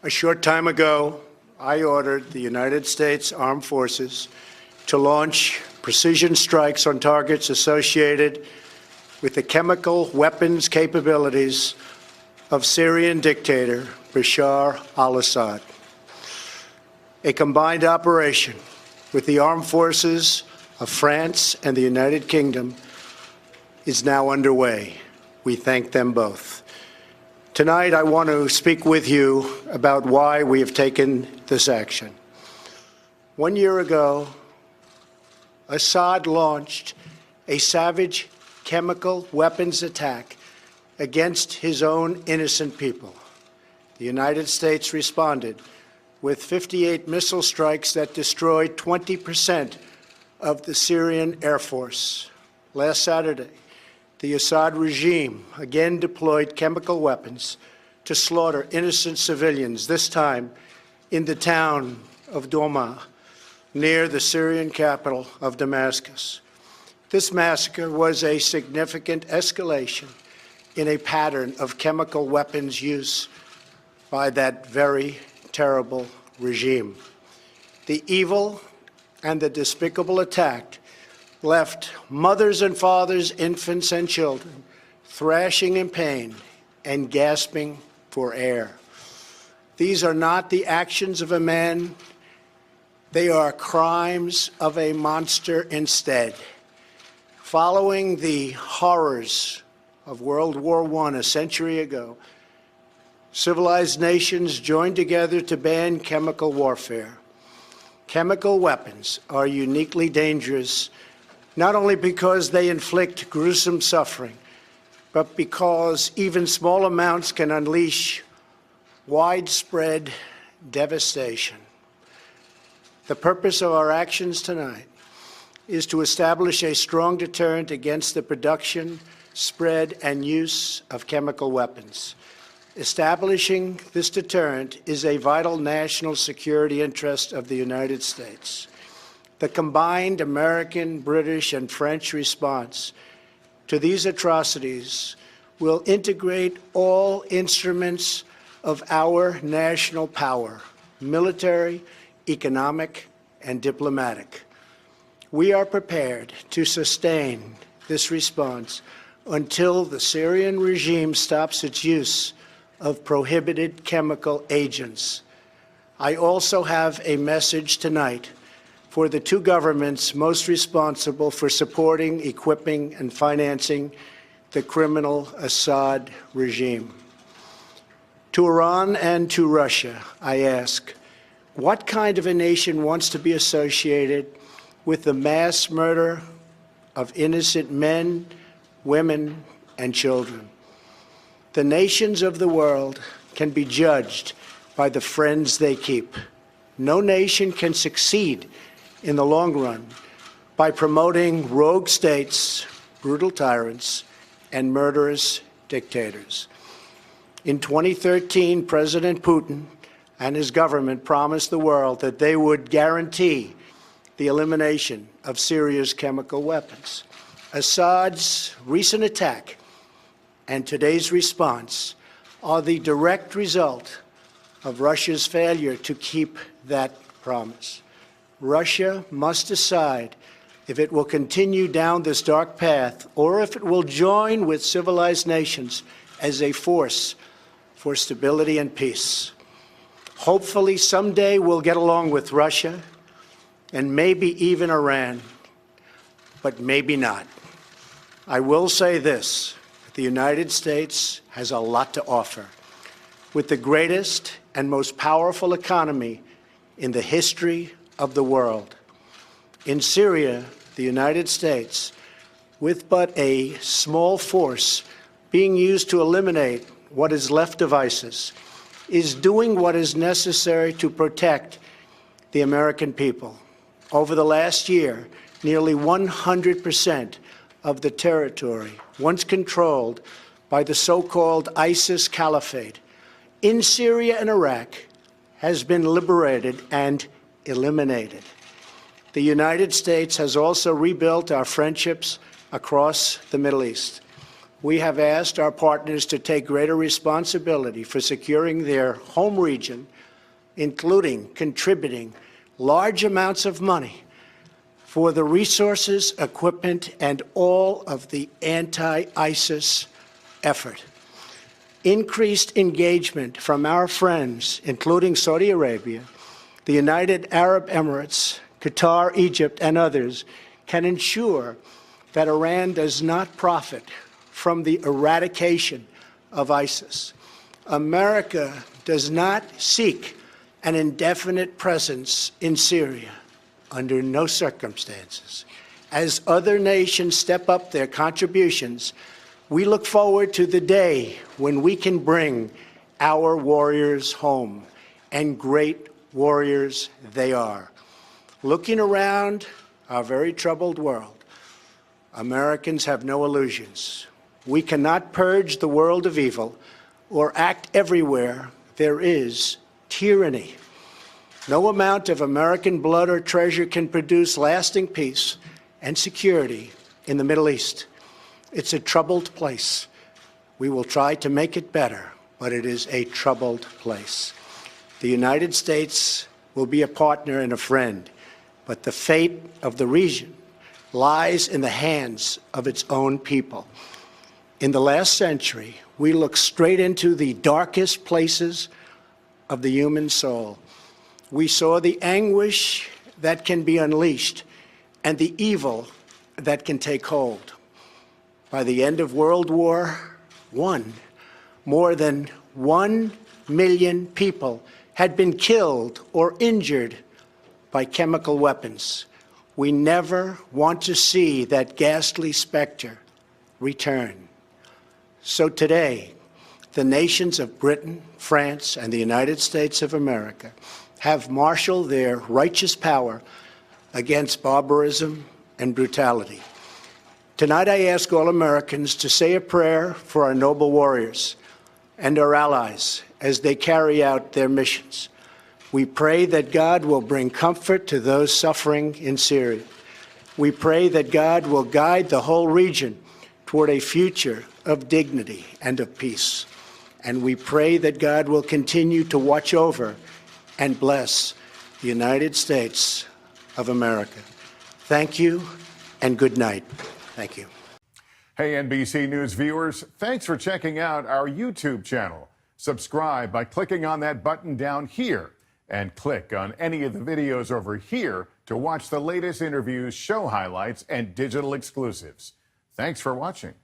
A short time ago, I ordered the United States Armed Forces to launch precision strikes on targets associated with the chemical weapons capabilities of Syrian dictator Bashar al-Assad. A combined operation with the armed forces of France and the United Kingdom is now underway. We thank them both. Tonight, I want to speak with you about why we have taken this action. 1 year ago, Assad launched a savage chemical weapons attack against his own innocent people. The United States responded with 58 missile strikes that destroyed 20% of the Syrian Air Force. Last Saturday, the Assad regime again deployed chemical weapons to slaughter innocent civilians, this time in the town of Douma, near the Syrian capital of Damascus. This massacre was a significant escalation in a pattern of chemical weapons use by that very terrible regime. The evil and the despicable attack left mothers and fathers, infants and children thrashing in pain and gasping for air. These are not the actions of a man. They are crimes of a monster instead. Following the horrors of World War I a century ago, civilized nations joined together to ban chemical warfare. Chemical weapons are uniquely dangerous, not only because they inflict gruesome suffering, but because even small amounts can unleash widespread devastation. The purpose of our actions tonight is to establish a strong deterrent against the production, spread, and use of chemical weapons. Establishing this deterrent is a vital national security interest of the United States. The combined American, British, and French response to these atrocities will integrate all instruments of our national power, military, economic, and diplomatic. We are prepared to sustain this response until the Syrian regime stops its use of prohibited chemical agents. I also have a message tonight for the two governments most responsible for supporting, equipping, and financing the criminal Assad regime. To Iran and to Russia, I ask, what kind of a nation wants to be associated with the mass murder of innocent men, women, and children? The nations of the world can be judged by the friends they keep. No nation can succeed in the long run by promoting rogue states, brutal tyrants, and murderous dictators. In 2013, President Putin and his government promised the world that they would guarantee the elimination of Syria's chemical weapons. Assad's recent attack and today's response are the direct result of Russia's failure to keep that promise. Russia must decide if it will continue down this dark path or if it will join with civilized nations as a force for stability and peace. Hopefully, someday we'll get along with Russia and maybe even Iran, but maybe not. I will say this, the United States has a lot to offer. With the greatest and most powerful economy in the history of the world. In Syria, the United States, with but a small force being used to eliminate what is left of ISIS, is doing what is necessary to protect the American people. Over the last year, nearly 100% of the territory once controlled by the so-called ISIS Caliphate in Syria and Iraq has been liberated and eliminated. The United States has also rebuilt our friendships across the Middle East. we have asked our partners to take greater responsibility for securing their home region, including contributing large amounts of money for the resources, equipment, and all of the anti-ISIS effort. Increased engagement from our friends, including Saudi Arabia, the United Arab Emirates, Qatar, Egypt, and others, can ensure that Iran does not profit from the eradication of ISIS. America does not seek an indefinite presence in Syria under no circumstances. As other nations step up their contributions, we look forward to the day when we can bring our warriors home, and great warriors they are. Looking around our very troubled world, Americans have no illusions. We cannot purge the world of evil or act everywhere there is tyranny. No amount of American blood or treasure can produce lasting peace and security in the Middle East. It's a troubled place. We will try to make it better, but it is a troubled place. The United States will be a partner and a friend, but the fate of the region lies in the hands of its own people. In the last century, we looked straight into the darkest places of the human soul. We saw the anguish that can be unleashed and the evil that can take hold. By the end of World War I, more than 1 million people had been killed or injured by chemical weapons. We never want to see that ghastly specter return. So today, the nations of Britain, France, and the United States of America have marshaled their righteous power against barbarism and brutality. Tonight, I ask all Americans to say a prayer for our noble warriors and our allies as they carry out their missions. We pray that God will bring comfort to those suffering in Syria. We pray that God will guide the whole region toward a future of dignity and of peace. And we pray that God will continue to watch over and bless the United States of America. Thank you and good night. Thank you. Hey, NBC News viewers, thanks for checking out our YouTube channel. Subscribe by clicking on that button down here and click on any of the videos over here to watch the latest interviews, show highlights, and digital exclusives. Thanks for watching.